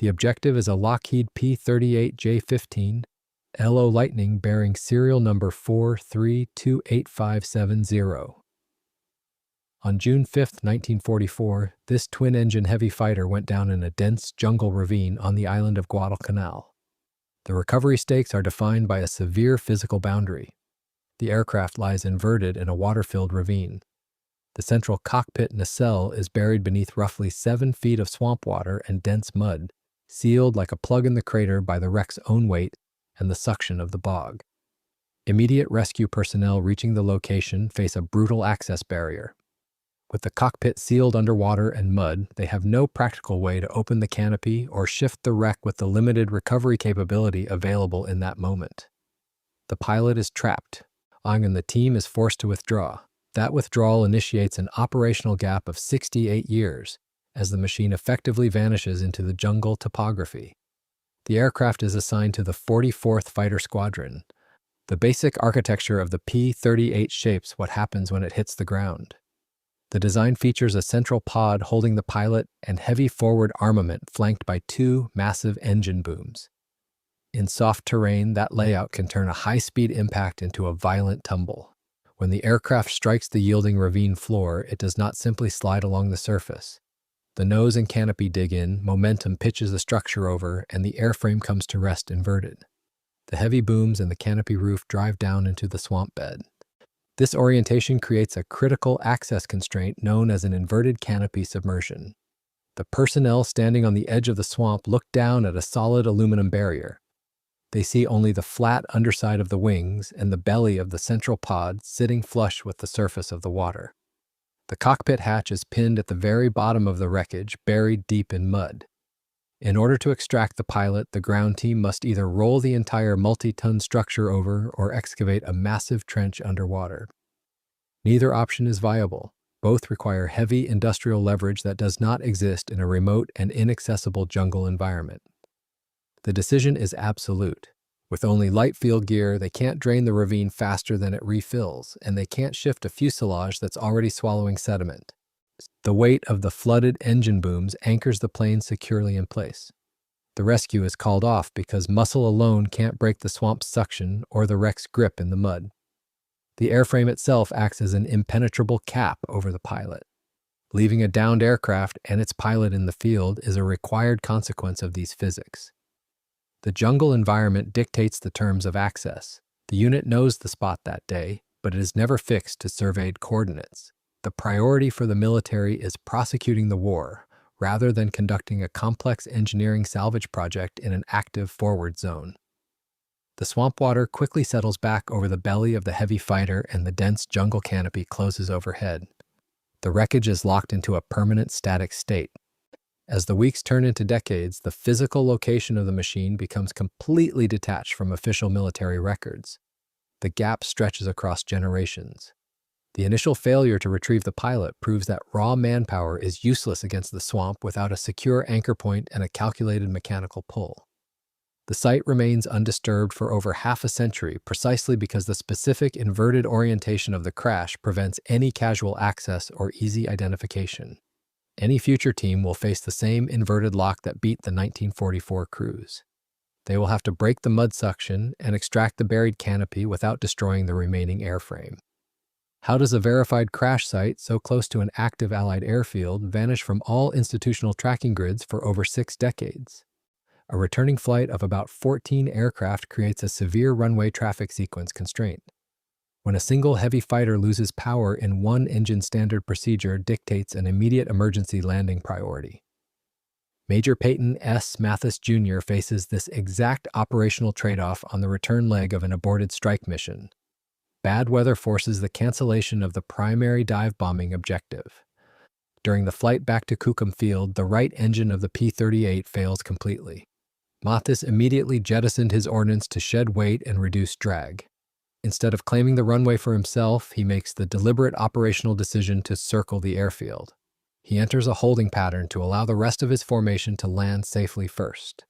The objective is a Lockheed P-38 J-15 LO Lightning bearing serial number 4328570. On June 5, 1944, this twin-engine heavy fighter went down in a dense jungle ravine on the island of Guadalcanal. The recovery stakes are defined by a severe physical boundary. The aircraft lies inverted in a water-filled ravine. The central cockpit nacelle is buried beneath roughly 7 feet of swamp water and dense mud, sealed like a plug in the crater by the wreck's own weight and the suction of the bog. Immediate rescue personnel reaching the location face a brutal access barrier. With the cockpit sealed underwater and mud, they have no practical way to open the canopy or shift the wreck with the limited recovery capability available in that moment. The pilot is trapped, and the team is forced to withdraw. That withdrawal initiates an operational gap of 68 years as the machine effectively vanishes into the jungle topography. The aircraft is assigned to the 44th Fighter Squadron. The basic architecture of the P-38 shapes what happens when it hits the ground. The design features a central pod holding the pilot and heavy forward armament flanked by 2 massive engine booms. In soft terrain, that layout can turn a high-speed impact into a violent tumble. When the aircraft strikes the yielding ravine floor, it does not simply slide along the surface. The nose and canopy dig in, momentum pitches the structure over, and the airframe comes to rest inverted. The heavy booms and the canopy roof drive down into the swamp bed. This orientation creates a critical access constraint known as an inverted canopy submersion. The personnel standing on the edge of the swamp look down at a solid aluminum barrier. They see only the flat underside of the wings and the belly of the central pod sitting flush with the surface of the water. The cockpit hatch is pinned at the very bottom of the wreckage, buried deep in mud. In order to extract the pilot, the ground team must either roll the entire multi-ton structure over or excavate a massive trench underwater. Neither option is viable. Both require heavy industrial leverage that does not exist in a remote and inaccessible jungle environment. The decision is absolute. With only light field gear, they can't drain the ravine faster than it refills, and they can't shift a fuselage that's already swallowing sediment. The weight of the flooded engine booms anchors the plane securely in place. The rescue is called off because muscle alone can't break the swamp's suction or the wreck's grip in the mud. The airframe itself acts as an impenetrable cap over the pilot. Leaving a downed aircraft and its pilot in the field is a required consequence of these physics. The jungle environment dictates the terms of access. The unit knows the spot that day, but it is never fixed to surveyed coordinates. The priority for the military is prosecuting the war, rather than conducting a complex engineering salvage project in an active forward zone. The swamp water quickly settles back over the belly of the heavy fighter and the dense jungle canopy closes overhead. The wreckage is locked into a permanent static state. As the weeks turn into decades, the physical location of the machine becomes completely detached from official military records. The gap stretches across generations. The initial failure to retrieve the pilot proves that raw manpower is useless against the swamp without a secure anchor point and a calculated mechanical pull. The site remains undisturbed for over half a century precisely because the specific inverted orientation of the crash prevents any casual access or easy identification. Any future team will face the same inverted lock that beat the 1944 cruise. They will have to break the mud suction and extract the buried canopy without destroying the remaining airframe. How does a verified crash site so close to an active Allied airfield vanish from all institutional tracking grids for over 6 decades? A returning flight of about 14 aircraft creates a severe runway traffic sequence constraint. When a single heavy fighter loses power in one engine, standard procedure dictates an immediate emergency landing priority. Major Peyton S. Mathis Jr. faces this exact operational trade-off on the return leg of an aborted strike mission. Bad weather forces the cancellation of the primary dive bombing objective. During the flight back to Kukum Field, the right engine of the P-38 fails completely. Mathis immediately jettisoned his ordnance to shed weight and reduce drag. Instead of claiming the runway for himself, he makes the deliberate operational decision to circle the airfield. He enters a holding pattern to allow the rest of his formation to land safely first.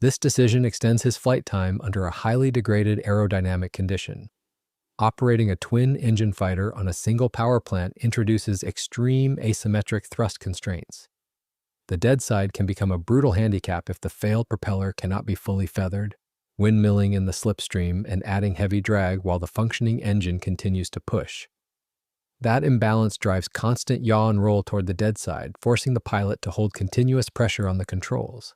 This decision extends his flight time under a highly degraded aerodynamic condition. Operating a twin-engine fighter on a single power plant introduces extreme asymmetric thrust constraints. The dead side can become a brutal handicap if the failed propeller cannot be fully feathered, windmilling in the slipstream and adding heavy drag while the functioning engine continues to push. That imbalance drives constant yaw and roll toward the dead side, forcing the pilot to hold continuous pressure on the controls.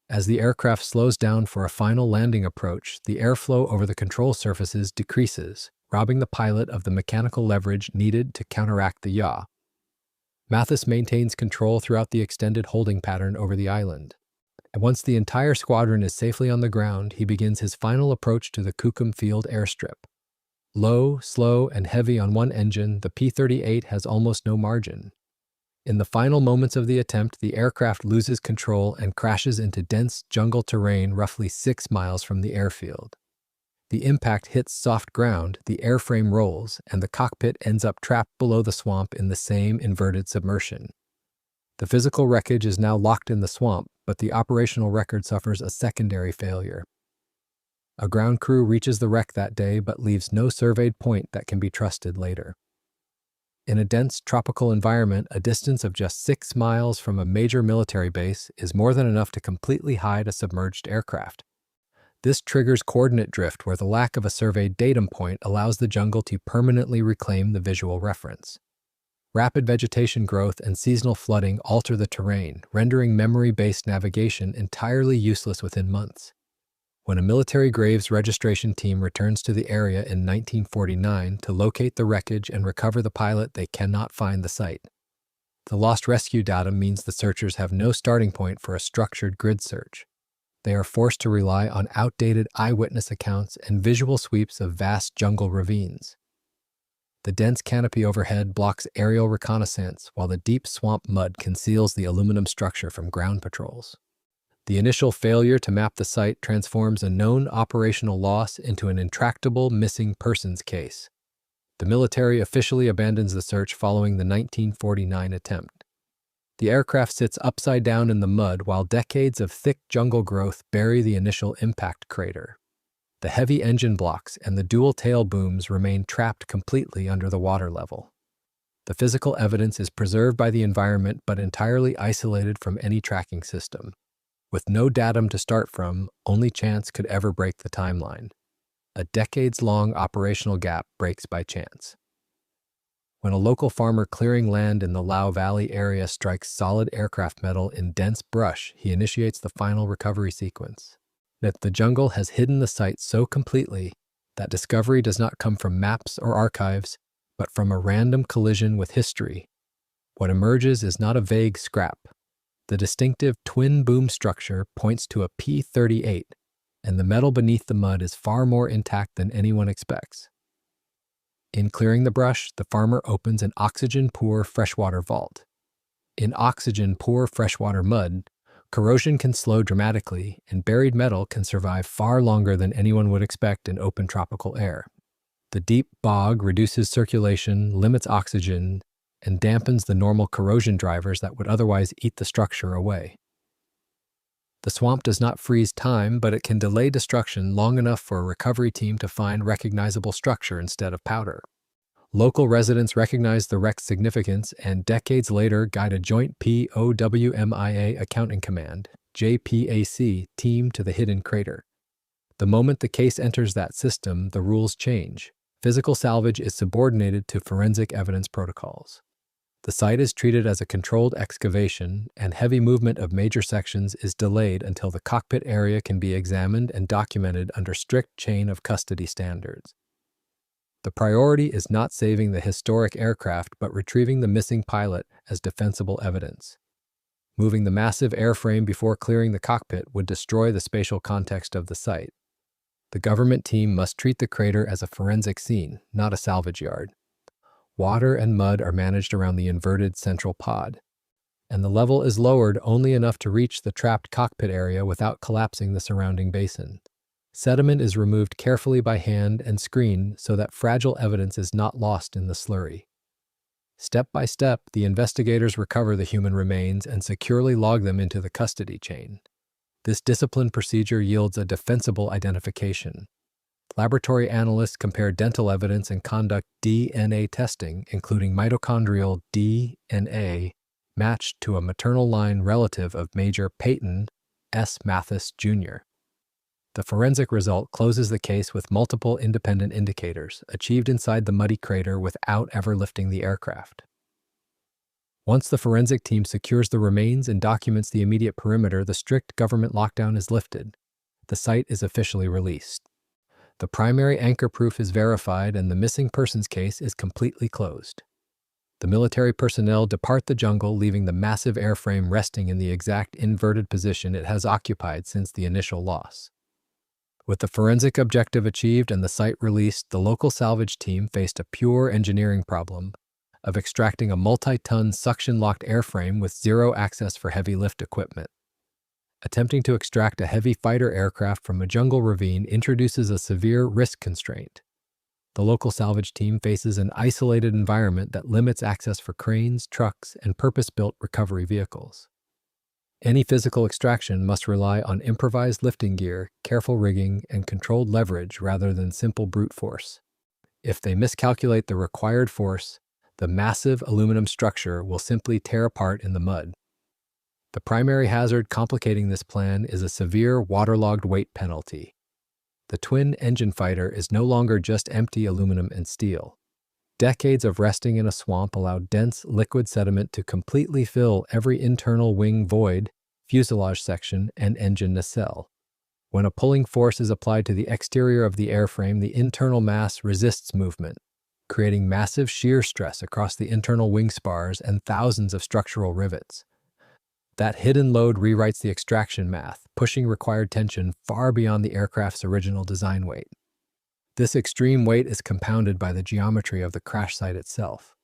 As the aircraft slows down for a final landing approach, the airflow over the control surfaces decreases, robbing the pilot of the mechanical leverage needed to counteract the yaw. Mathis maintains control throughout the extended holding pattern over the island. And once the entire squadron is safely on the ground, he begins his final approach to the Kukum Field airstrip. Low, slow, and heavy on one engine, the P-38 has almost no margin. In the final moments of the attempt, the aircraft loses control and crashes into dense jungle terrain roughly 6 miles from the airfield. The impact hits soft ground, the airframe rolls, and the cockpit ends up trapped below the swamp in the same inverted submersion. The physical wreckage is now locked in the swamp, but the operational record suffers a secondary failure. A ground crew reaches the wreck that day but leaves no surveyed point that can be trusted later. In a dense tropical environment, a distance of just 6 miles from a major military base is more than enough to completely hide a submerged aircraft. This triggers coordinate drift where the lack of a surveyed datum point allows the jungle to permanently reclaim the visual reference. Rapid vegetation growth and seasonal flooding alter the terrain, rendering memory-based navigation entirely useless within months. When a military graves registration team returns to the area in 1949 to locate the wreckage and recover the pilot, they cannot find the site. The lost rescue data means the searchers have no starting point for a structured grid search. They are forced to rely on outdated eyewitness accounts and visual sweeps of vast jungle ravines. The dense canopy overhead blocks aerial reconnaissance, while the deep swamp mud conceals the aluminum structure from ground patrols. The initial failure to map the site transforms a known operational loss into an intractable missing persons case. The military officially abandons the search following the 1949 attempt. The aircraft sits upside down in the mud while decades of thick jungle growth bury the initial impact crater. The heavy engine blocks and the dual tail booms remain trapped completely under the water level. The physical evidence is preserved by the environment but entirely isolated from any tracking system. With no datum to start from, only chance could ever break the timeline. A decades-long operational gap breaks by chance. When a local farmer clearing land in the Lau Valley area strikes solid aircraft metal in dense brush, he initiates the final recovery sequence. Yet the jungle has hidden the site so completely that discovery does not come from maps or archives, but from a random collision with history. What emerges is not a vague scrap. The distinctive twin boom structure points to a P-38, and the metal beneath the mud is far more intact than anyone expects. In clearing the brush, the farmer opens an oxygen-poor freshwater vault. In oxygen-poor freshwater mud, corrosion can slow dramatically, and buried metal can survive far longer than anyone would expect in open tropical air. The deep bog reduces circulation, limits oxygen, and dampens the normal corrosion drivers that would otherwise eat the structure away. The swamp does not freeze time, but it can delay destruction long enough for a recovery team to find recognizable structure instead of powder. Local residents recognize the wreck's significance and decades later guide a joint POWMIA Accounting Command, JPAC, team to the hidden crater. The moment the case enters that system, the rules change. Physical salvage is subordinated to forensic evidence protocols. The site is treated as a controlled excavation, and heavy movement of major sections is delayed until the cockpit area can be examined and documented under strict chain of custody standards. The priority is not saving the historic aircraft, but retrieving the missing pilot as defensible evidence. Moving the massive airframe before clearing the cockpit would destroy the spatial context of the site. The government team must treat the crater as a forensic scene, not a salvage yard. Water and mud are managed around the inverted central pod, and the level is lowered only enough to reach the trapped cockpit area without collapsing the surrounding basin. Sediment is removed carefully by hand and screened so that fragile evidence is not lost in the slurry. Step by step, the investigators recover the human remains and securely log them into the custody chain. This disciplined procedure yields a defensible identification. Laboratory analysts compare dental evidence and conduct DNA testing, including mitochondrial DNA matched to a maternal line relative of Major Peyton S. Mathis Jr. The forensic result closes the case with multiple independent indicators, achieved inside the muddy crater without ever lifting the aircraft. Once the forensic team secures the remains and documents the immediate perimeter, the strict government lockdown is lifted. The site is officially released. The primary anchor proof is verified and the missing persons case is completely closed. The military personnel depart the jungle, leaving the massive airframe resting in the exact inverted position it has occupied since the initial loss. With the forensic objective achieved and the site released, the local salvage team faced a pure engineering problem of extracting a multi-ton suction-locked airframe with zero access for heavy lift equipment. Attempting to extract a heavy fighter aircraft from a jungle ravine introduces a severe risk constraint. The local salvage team faces an isolated environment that limits access for cranes, trucks, and purpose-built recovery vehicles. Any physical extraction must rely on improvised lifting gear, careful rigging, and controlled leverage rather than simple brute force. If they miscalculate the required force, the massive aluminum structure will simply tear apart in the mud. The primary hazard complicating this plan is a severe waterlogged weight penalty. The twin-engine fighter is no longer just empty aluminum and steel. Decades of resting in a swamp allowed dense liquid sediment to completely fill every internal wing void, fuselage section, and engine nacelle. When a pulling force is applied to the exterior of the airframe, the internal mass resists movement, creating massive shear stress across the internal wing spars and thousands of structural rivets. That hidden load rewrites the extraction math, pushing required tension far beyond the aircraft's original design weight. This extreme weight is compounded by the geometry of the crash site itself.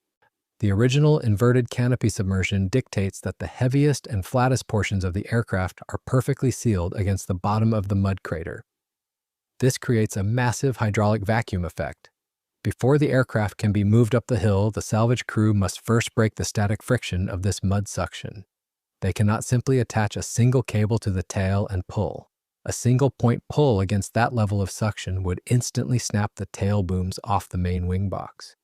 The original inverted canopy submersion dictates that the heaviest and flattest portions of the aircraft are perfectly sealed against the bottom of the mud crater. This creates a massive hydraulic vacuum effect. Before the aircraft can be moved up the hill, the salvage crew must first break the static friction of this mud suction. They cannot simply attach a single cable to the tail and pull. A single point pull against that level of suction would instantly snap the tail booms off the main wing box.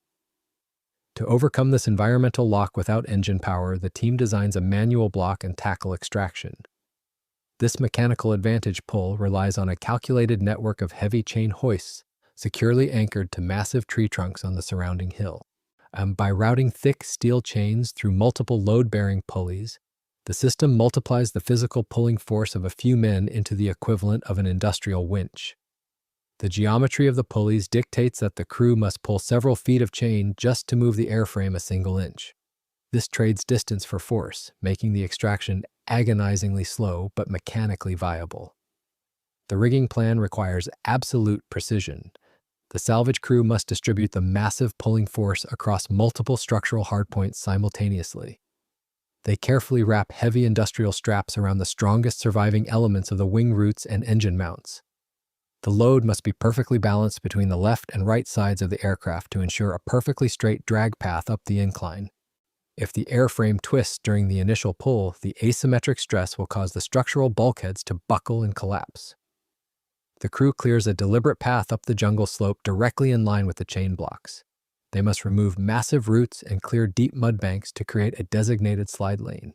To overcome this environmental lock without engine power, the team designs a manual block and tackle extraction. This mechanical advantage pull relies on a calculated network of heavy chain hoists securely anchored to massive tree trunks on the surrounding hill. By routing thick steel chains through multiple load-bearing pulleys, the system multiplies the physical pulling force of a few men into the equivalent of an industrial winch. The geometry of the pulleys dictates that the crew must pull several feet of chain just to move the airframe a single inch. This trades distance for force, making the extraction agonizingly slow but mechanically viable. The rigging plan requires absolute precision. The salvage crew must distribute the massive pulling force across multiple structural hardpoints simultaneously. They carefully wrap heavy industrial straps around the strongest surviving elements of the wing roots and engine mounts. The load must be perfectly balanced between the left and right sides of the aircraft to ensure a perfectly straight drag path up the incline. If the airframe twists during the initial pull, the asymmetric stress will cause the structural bulkheads to buckle and collapse. The crew clears a deliberate path up the jungle slope directly in line with the chain blocks. They must remove massive roots and clear deep mud banks to create a designated slide lane.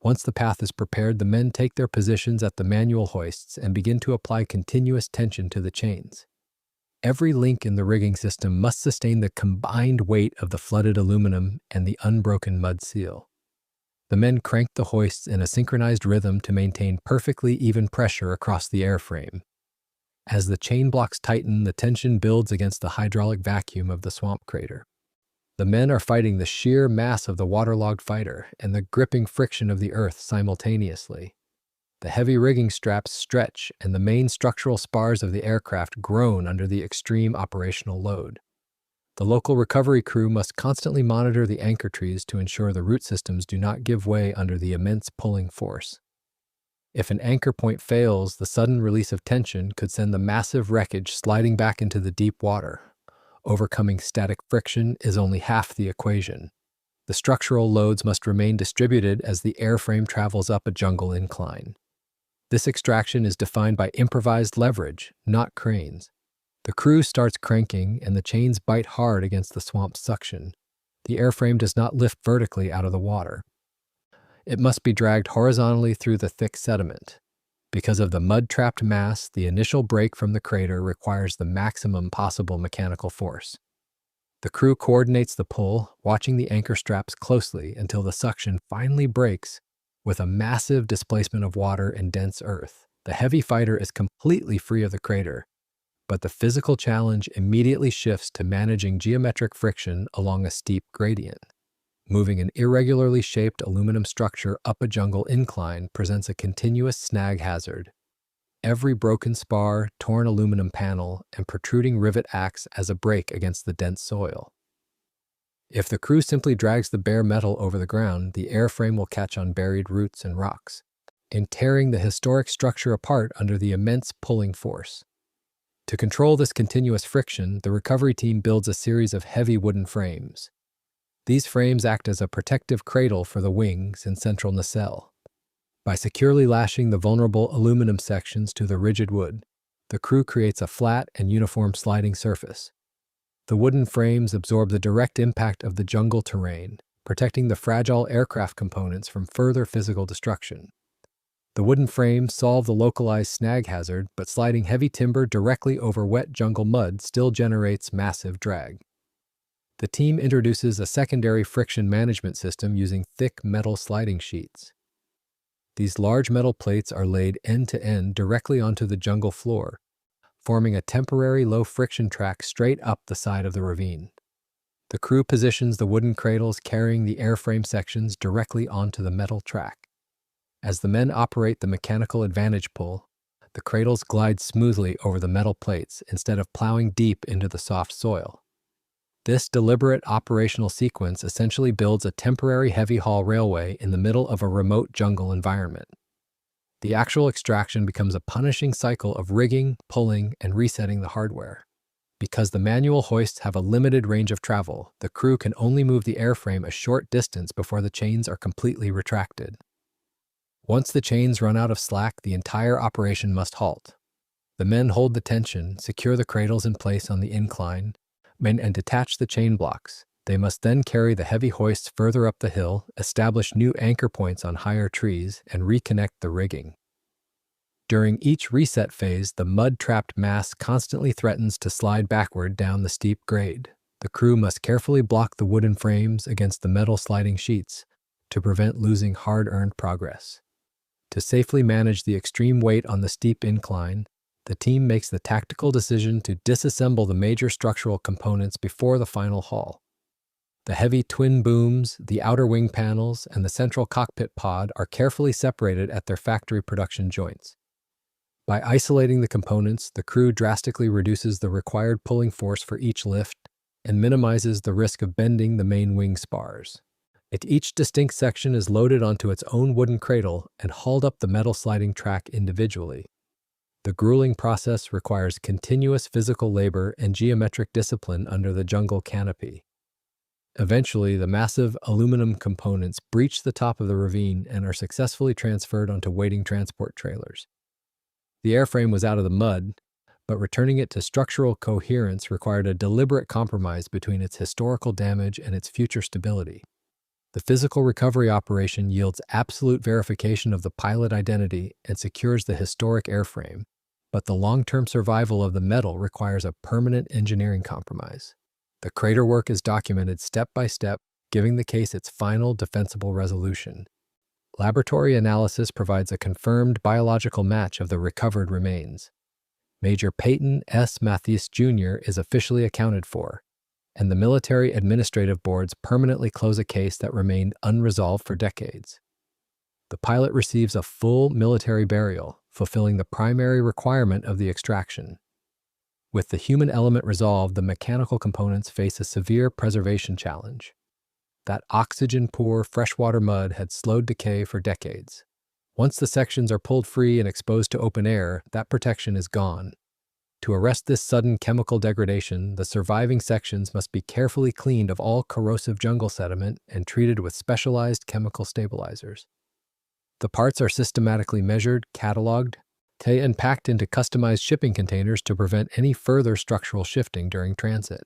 Once the path is prepared, the men take their positions at the manual hoists and begin to apply continuous tension to the chains. Every link in the rigging system must sustain the combined weight of the flooded aluminum and the unbroken mud seal. The men crank the hoists in a synchronized rhythm to maintain perfectly even pressure across the airframe. As the chain blocks tighten, the tension builds against the hydraulic vacuum of the swamp crater. The men are fighting the sheer mass of the waterlogged fighter and the gripping friction of the earth simultaneously. The heavy rigging straps stretch and the main structural spars of the aircraft groan under the extreme operational load. The local recovery crew must constantly monitor the anchor trees to ensure the root systems do not give way under the immense pulling force. If an anchor point fails, the sudden release of tension could send the massive wreckage sliding back into the deep water. Overcoming static friction is only half the equation. The structural loads must remain distributed as the airframe travels up a jungle incline. This extraction is defined by improvised leverage, not cranes. The crew starts cranking and the chains bite hard against the swamp's suction. The airframe does not lift vertically out of the water. It must be dragged horizontally through the thick sediment. Because of the mud-trapped mass, the initial break from the crater requires the maximum possible mechanical force. The crew coordinates the pull, watching the anchor straps closely until the suction finally breaks with a massive displacement of water and dense earth. The heavy fighter is completely free of the crater, but the physical challenge immediately shifts to managing geometric friction along a steep gradient. Moving an irregularly shaped aluminum structure up a jungle incline presents a continuous snag hazard. Every broken spar, torn aluminum panel, and protruding rivet acts as a brake against the dense soil. If the crew simply drags the bare metal over the ground, the airframe will catch on buried roots and rocks, and tearing the historic structure apart under the immense pulling force. To control this continuous friction, the recovery team builds a series of heavy wooden frames. These frames act as a protective cradle for the wings and central nacelle. By securely lashing the vulnerable aluminum sections to the rigid wood, the crew creates a flat and uniform sliding surface. The wooden frames absorb the direct impact of the jungle terrain, protecting the fragile aircraft components from further physical destruction. The wooden frames solve the localized snag hazard, but sliding heavy timber directly over wet jungle mud still generates massive drag. The team introduces a secondary friction management system using thick metal sliding sheets. These large metal plates are laid end-to-end directly onto the jungle floor, forming a temporary low-friction track straight up the side of the ravine. The crew positions the wooden cradles carrying the airframe sections directly onto the metal track. As the men operate the mechanical advantage pull, the cradles glide smoothly over the metal plates instead of plowing deep into the soft soil. This deliberate operational sequence essentially builds a temporary heavy-haul railway in the middle of a remote jungle environment. The actual extraction becomes a punishing cycle of rigging, pulling, and resetting the hardware. Because the manual hoists have a limited range of travel, the crew can only move the airframe a short distance before the chains are completely retracted. Once the chains run out of slack, the entire operation must halt. The men hold the tension, secure the cradles in place on the incline, and detach the chain blocks. They must then carry the heavy hoists further up the hill, establish new anchor points on higher trees, and reconnect the rigging. During each reset phase, the mud-trapped mass constantly threatens to slide backward down the steep grade. The crew must carefully block the wooden frames against the metal sliding sheets to prevent losing hard-earned progress. To safely manage the extreme weight on the steep incline, the team makes the tactical decision to disassemble the major structural components before the final haul. The heavy twin booms, the outer wing panels, and the central cockpit pod are carefully separated at their factory production joints. By isolating the components, the crew drastically reduces the required pulling force for each lift and minimizes the risk of bending the main wing spars. Each distinct section is loaded onto its own wooden cradle and hauled up the metal sliding track individually. The grueling process requires continuous physical labor and geometric discipline under the jungle canopy. Eventually, the massive aluminum components breach the top of the ravine and are successfully transferred onto waiting transport trailers. The airframe was out of the mud, but returning it to structural coherence required a deliberate compromise between its historical damage and its future stability. The physical recovery operation yields absolute verification of the pilot identity and secures the historic airframe, but the long-term survival of the metal requires a permanent engineering compromise. The crater work is documented step by step, giving the case its final defensible resolution. Laboratory analysis provides a confirmed biological match of the recovered remains. Major Peyton S. Mathis Jr. is officially accounted for, and the military administrative boards permanently close a case that remained unresolved for decades. The pilot receives a full military burial, fulfilling the primary requirement of the extraction. With the human element resolved, the mechanical components face a severe preservation challenge. That oxygen-poor freshwater mud had slowed decay for decades. Once the sections are pulled free and exposed to open air, that protection is gone. To arrest this sudden chemical degradation, the surviving sections must be carefully cleaned of all corrosive jungle sediment and treated with specialized chemical stabilizers. The parts are systematically measured, cataloged, and packed into customized shipping containers to prevent any further structural shifting during transit.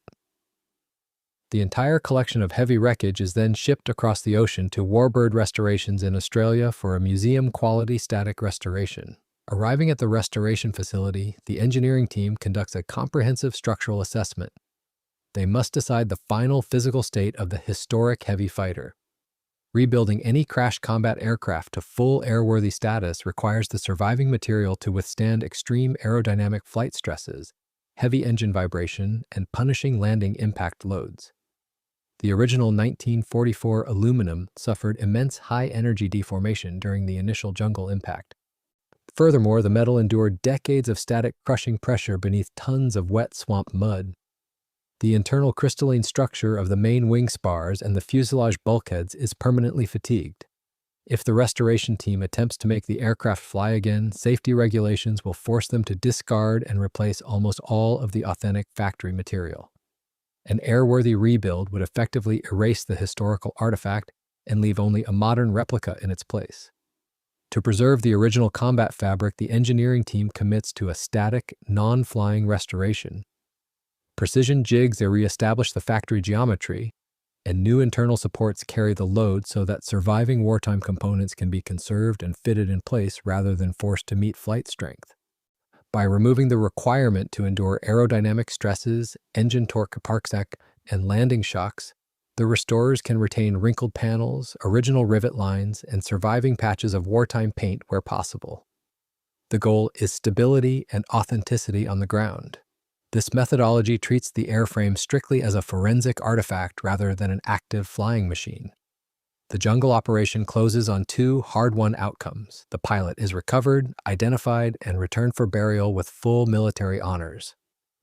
The entire collection of heavy wreckage is then shipped across the ocean to warbird restorations in Australia for a museum-quality static restoration. Arriving at the restoration facility, the engineering team conducts a comprehensive structural assessment. They must decide the final physical state of the historic heavy fighter. Rebuilding any crash combat aircraft to full airworthy status requires the surviving material to withstand extreme aerodynamic flight stresses, heavy engine vibration, and punishing landing impact loads. The original 1944 aluminum suffered immense high-energy deformation during the initial jungle impact. Furthermore, the metal endured decades of static crushing pressure beneath tons of wet swamp mud. The internal crystalline structure of the main wing spars and the fuselage bulkheads is permanently fatigued. If the restoration team attempts to make the aircraft fly again, safety regulations will force them to discard and replace almost all of the authentic factory material. An airworthy rebuild would effectively erase the historical artifact and leave only a modern replica in its place. To preserve the original combat fabric, the engineering team commits to a static, non-flying restoration. Precision jigs re-establish the factory geometry, and new internal supports carry the load so that surviving wartime components can be conserved and fitted in place rather than forced to meet flight strength. By removing the requirement to endure aerodynamic stresses, engine torque parksec, and landing shocks, the restorers can retain wrinkled panels, original rivet lines, and surviving patches of wartime paint where possible. The goal is stability and authenticity on the ground. This methodology treats the airframe strictly as a forensic artifact rather than an active flying machine. The jungle operation closes on two hard-won outcomes. The pilot is recovered, identified, and returned for burial with full military honors.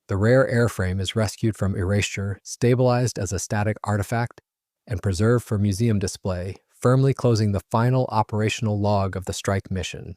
The rare airframe is rescued from erasure, stabilized as a static artifact, and preserved for museum display, firmly closing the final operational log of the strike mission.